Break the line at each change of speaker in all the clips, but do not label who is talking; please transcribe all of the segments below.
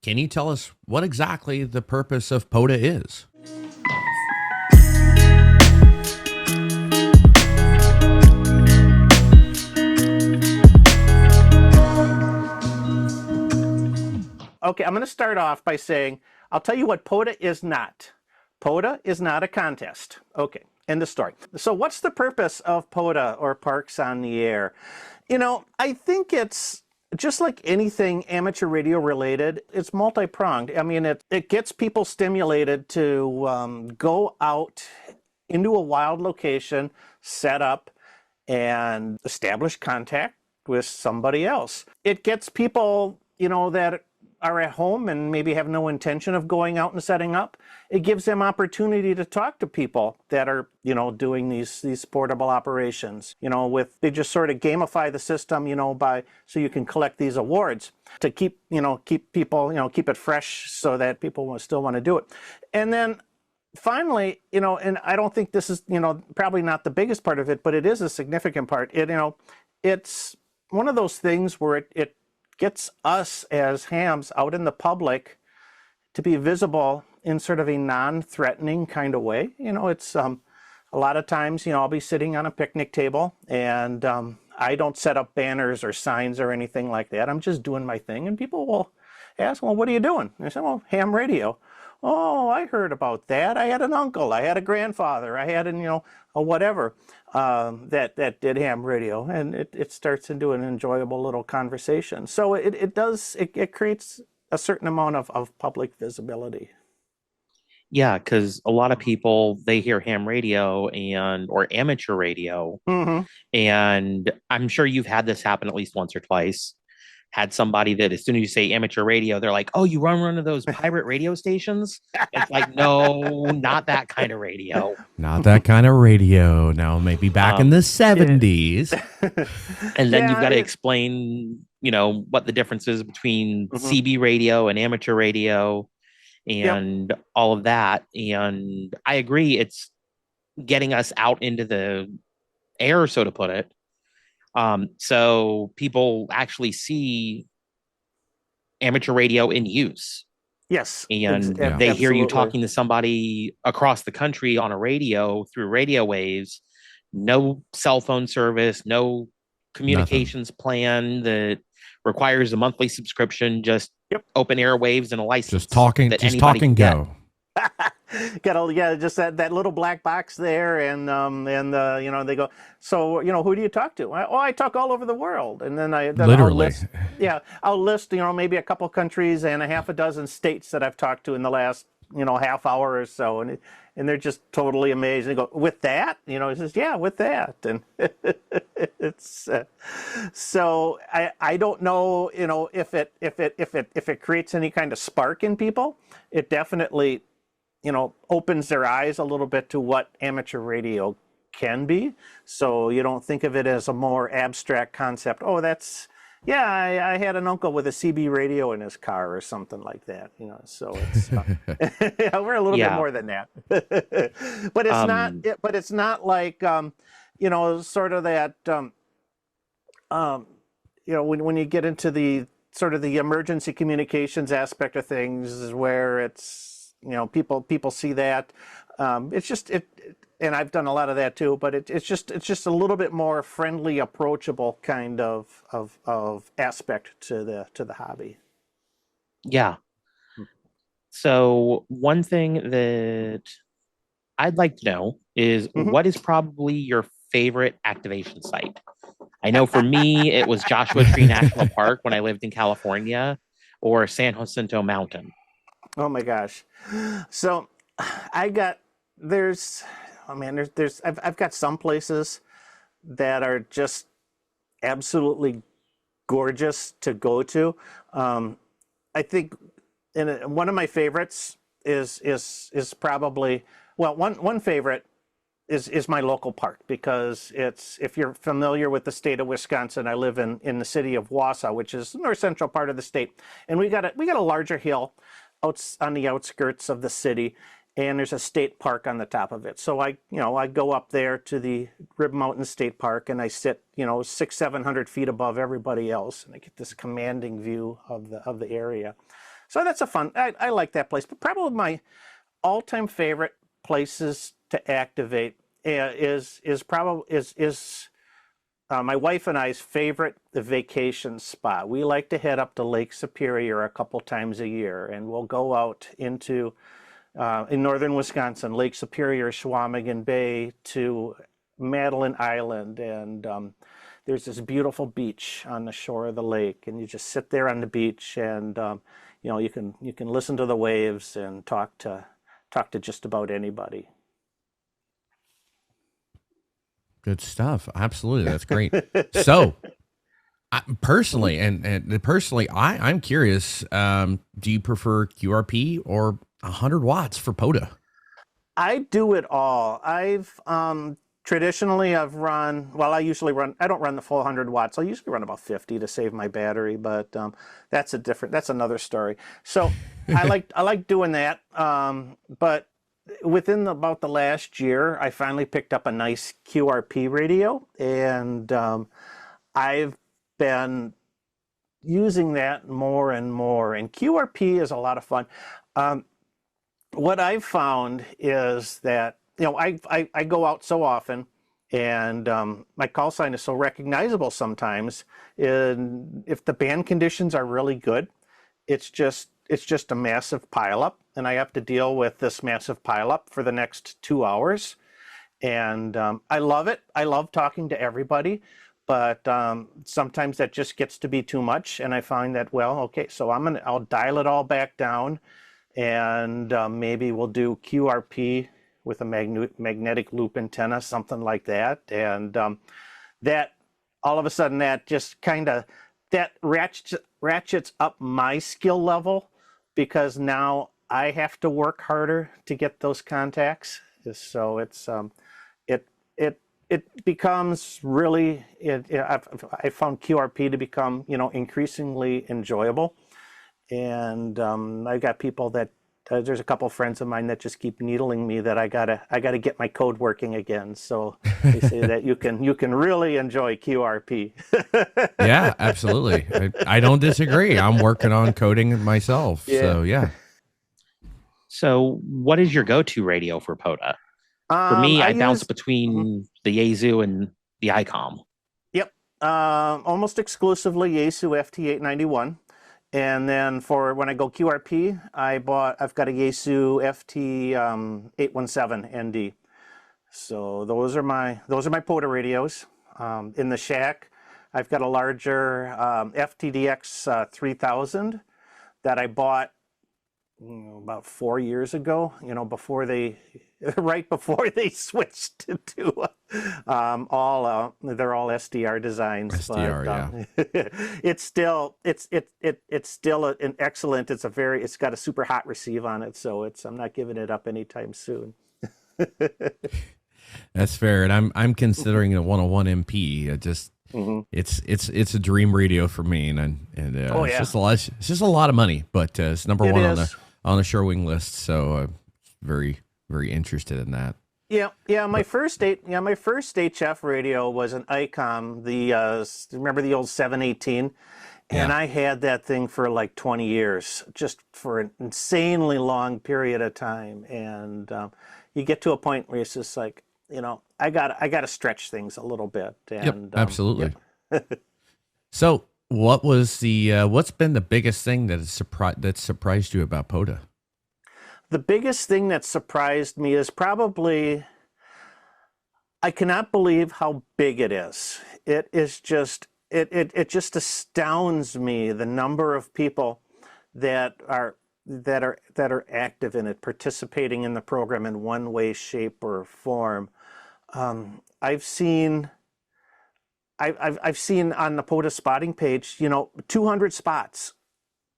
Can you tell us what exactly the purpose of POTA is?
Okay, I'm going to start off by saying, I'll tell you what POTA is not. POTA is not a contest. Okay, end of story. So what's the purpose of POTA, or Parks on the Air? You know, I think it's just like anything amateur radio related, it's multi-pronged. I mean, it gets people stimulated to go out into a wild location, set up, and establish contact with somebody else. It gets people, that are at home and maybe have no intention of going out and setting up. It gives them opportunity to talk to people that are, doing these portable operations. They just sort of gamify the system, so you can collect these awards to keep people, keep it fresh so that people will still want to do it. And then finally, and I don't think this is, probably not the biggest part of it, but it is a significant part. It's one of those things where it gets us as hams out in the public to be visible in sort of a non-threatening kind of way. It's a lot of times, I'll be sitting on a picnic table and I don't set up banners or signs or anything like that. I'm just doing my thing, and people will ask, well, what are you doing? And I say, well, ham radio. Oh, I heard about that. I had an uncle, I had a grandfather, I had a whatever that did ham radio, and it starts into an enjoyable little conversation. So it creates a certain amount of public visibility.
Yeah, because a lot of people, they hear ham radio or amateur radio, and I'm sure you've had this happen at least once or twice. Had somebody that as soon as you say amateur radio, they're like, oh, you run one of those pirate radio stations? It's like, no, not that kind of radio.
Not that kind of radio. Now, maybe back in the 70s.
And then you've got to explain, what the difference is between CB radio and amateur radio and all of that. And I agree, it's getting us out into the air, so to put it. So people actually see amateur radio in use.
Yes.
And they hear you talking to somebody across the country on a radio through radio waves, no cell phone service, no communications plan that requires a monthly subscription, just open airwaves and a license.
Just talking, go.
Just that little black box there, and they go, so who do you talk to? I talk all over the world, and then
literally
I'll list maybe a couple countries and a half a dozen states that I've talked to in the last half hour or so, and they're just totally amazed. They go, with that, he says, yeah, with that, and it's so I don't know, if it creates any kind of spark in people. It definitely opens their eyes a little bit to what amateur radio can be. So you don't think of it as a more abstract concept. Oh, I had an uncle with a CB radio in his car or something like that. So it's we're a little bit more than that. But it's not like sort of that when you get into the sort of the emergency communications aspect of things, is where it's people see that. It's just and I've done a lot of that too, but it's just a little bit more friendly, approachable kind of aspect to the hobby.
Yeah. So one thing that I'd like to know is what is probably your favorite activation site? I know for me, it was Joshua Tree National Park when I lived in California, or San Jacinto Mountain.
Oh my gosh. So I've got some places that are just absolutely gorgeous to go to. I think one of my favorites is probably, well, one favorite is my local park, because if you're familiar with the state of Wisconsin, I live in the city of Wausau, which is the north central part of the state, and we got a larger hill out on the outskirts of the city, and there's a state park on the top of it. So I go up there to the Rib Mountain State Park, and I sit 600-700 feet above everybody else, and I get this commanding view of the area. So that's a fun. I like that place. But probably my all-time favorite places to activate is my wife and I's favorite vacation spot. We like to head up to Lake Superior a couple times a year, and we'll go out into in northern Wisconsin, Lake Superior, Chequamegon Bay to Madeline Island, and there's this beautiful beach on the shore of the lake, and you just sit there on the beach, and you can listen to the waves and talk to just about anybody.
Good stuff. Absolutely. That's great. So personally, I'm curious, do you prefer QRP or 100 watts for POTA?
I do it all. I've traditionally I don't run the full 100 watts. I usually run about 50 to save my battery, but that's another story. So I like doing that. But within about the last year, I finally picked up a nice QRP radio, and I've been using that more and more. And QRP is a lot of fun. What I've found is that I go out so often, and my call sign is so recognizable sometimes. And if the band conditions are really good, it's just a massive pileup, and I have to deal with this massive pileup for the next 2 hours. And I love it. I love talking to everybody, but sometimes that just gets to be too much. And I find that, well, okay, so I'll dial it all back down, and maybe we'll do QRP with a magnetic loop antenna, something like that. And that all of a sudden that just kind of that ratchets up my skill level, because now I have to work harder to get those contacts. So it's it becomes really I found QRP to become increasingly enjoyable. And I got people that there's a couple of friends of mine that just keep needling me that I gotta get my code working again. So they say that you can really enjoy QRP.
Yeah, absolutely. I don't disagree. I'm working on coding myself. Yeah. So yeah.
So what is your go-to radio for POTA? For me, I bounce between the Yaesu and the ICOM.
Yep, almost exclusively Yaesu FT891. And then for when I go QRP, I've got a Yaesu FT817 ND. So those are my POTA radios. In the shack, I've got a larger FTDX 3000 that I bought about 4 years ago. Right before they switched to they're all SDR designs.
SDR,
but, yeah. It's still an excellent. It's got a super hot receive on it, so I'm not giving it up anytime soon.
That's fair, and I'm considering a 101 MP. It's a dream radio for me, and it's just a lot. It's just a lot of money, but it's number one on the Sherwing list. So very interested in that.
Yeah. My first HF radio was an ICOM. Remember the old 718? And I had that thing for like 20 years, just for an insanely long period of time. And you get to a point where it's just like, I got to stretch things a little bit. And,
absolutely. So, what's been the biggest thing that surprised you about POTA?
The biggest thing that surprised me is probably, I cannot believe how big it is. It is just, it just astounds me, the number of people that are active in it, participating in the program in one way, shape, or form. I've seen on the POTA spotting page, 200 spots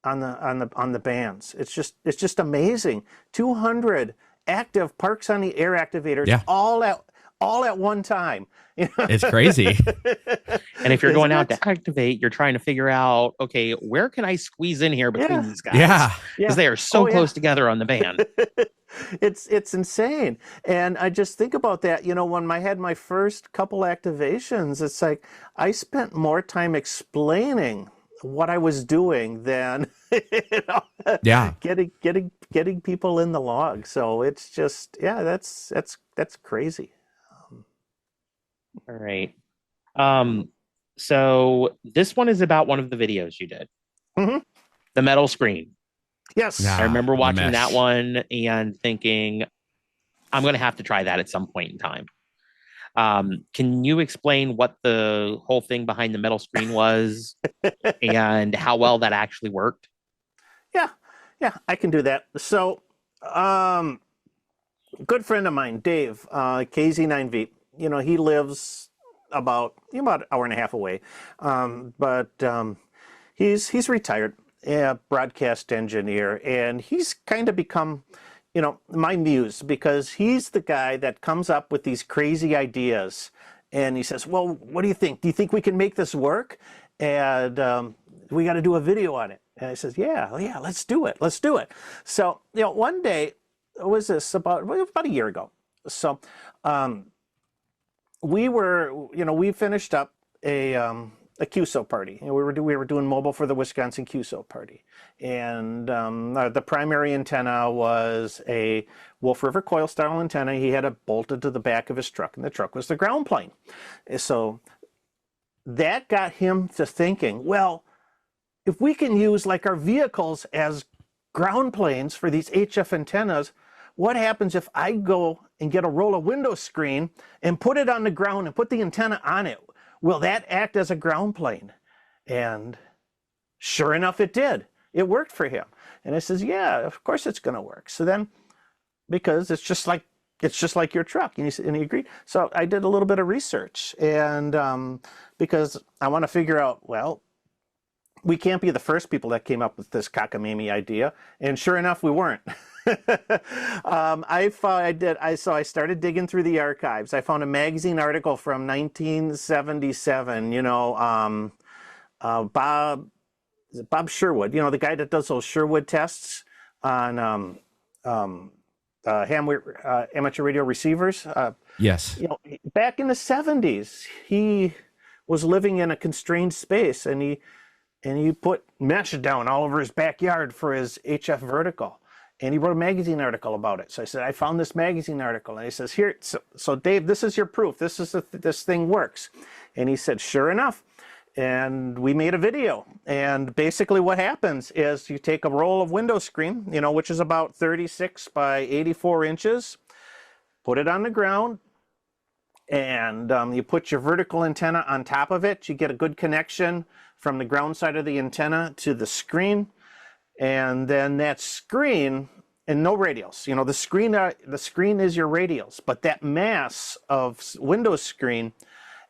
on the bands. It's just amazing. 200 active Parks on the Air activators, all at one time.
It's crazy.
And if you're going out to activate, you're trying to figure out, okay, where can I squeeze in here between these guys?
Yeah,
because they are so close together on the band.
It's insane. And I just think about that, when I had my first couple activations, it's like I spent more time explaining what I was doing than getting people in the log. So it's just that's crazy.
All right. So this one is about one of the videos you did.
Mm-hmm.
The metal screen.
Yes.
I remember watching that one and thinking, I'm going to have to try that at some point in time. Can you explain what the whole thing behind the metal screen was and how well that actually worked?
Yeah, I can do that. So, good friend of mine, Dave, KZ9V, he lives about an hour and a half away. But he's retired, broadcast engineer, and he's kind of become, my muse, because he's the guy that comes up with these crazy ideas. And he says, well, what do you think? Do you think we can make this work? And we got to do a video on it. And I says, yeah, let's do it. So, one day, was this about a year ago? So, we finished up a QSO party. We were doing mobile for the Wisconsin QSO party, and the primary antenna was a Wolf River coil style antenna. He had it bolted to the back of his truck, and the truck was the ground plane. So that got him to thinking, well, if we can use like our vehicles as ground planes for these HF antennas, what happens if I go and get a roll of window screen and put it on the ground and put the antenna on it? Will that act as a ground plane? And sure enough, it did. It worked for him. And I says, yeah, of course it's going to work. So then, because it's just like your truck, and he agreed. So I did a little bit of research, and because I want to figure out, well, we can't be the first people that came up with this cockamamie idea, and sure enough, we weren't. I started digging through the archives. I found a magazine article from 1977. Bob Sherwood, the guy that does those Sherwood tests on amateur radio receivers.
Yes.
Back in the 70s, he was living in a constrained space, and he put mesh down all over his backyard for his HF vertical. And he wrote a magazine article about it. So I said, I found this magazine article. And he says, here, so Dave, this is your proof. This thing works. And he said, sure enough. And we made a video. And basically what happens is you take a roll of window screen, which is about 36 by 84 inches, put it on the ground, and you put your vertical antenna on top of it. You get a good connection from the ground side of the antenna to the screen. And then that screen, and no radials. The screen is your radials, but that mass of window screen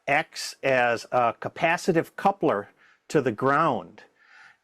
acts as a capacitive coupler to the ground,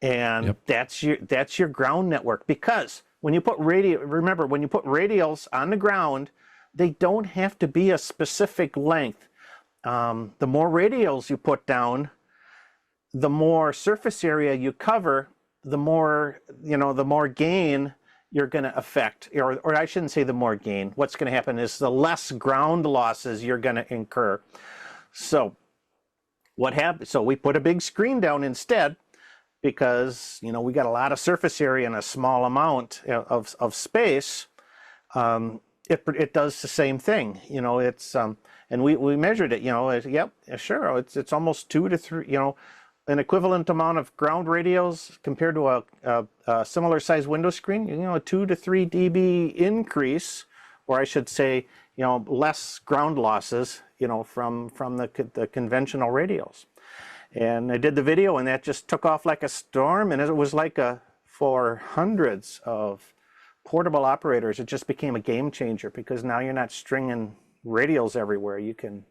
and that's your ground network. Because when you put radials on the ground, they don't have to be a specific length. The more radials you put down, the more surface area you cover, the more gain you're going to affect, or I shouldn't say the more gain. What's going to happen is the less ground losses you're going to incur. So what happened? So we put a big screen down instead, because we got a lot of surface area and a small amount of space. It does the same thing. It's and we measured it. Sure. It's almost 2 to 3. An equivalent amount of ground radios compared to a similar size window screen, a 2 to 3 dB increase, or I should say, less ground losses, from the conventional radios. And I did the video, and that just took off like a storm, and it was like for hundreds of portable operators, it just became a game changer, because now you're not stringing radials everywhere. You can,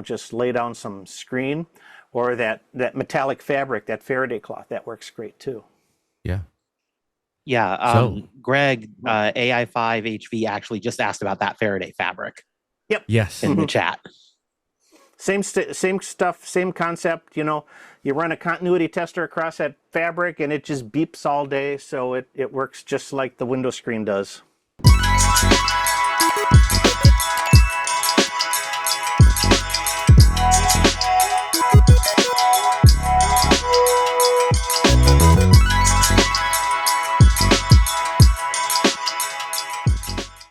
just lay down some screen, or that metallic fabric, that Faraday cloth, that works great too.
Yeah.
Yeah. Greg, AI5HV actually just asked about that Faraday fabric.
Yep.
Yes.
In the chat.
Same stuff, same concept. You run a continuity tester across that fabric, and it just beeps all day. So it works just like the window screen does.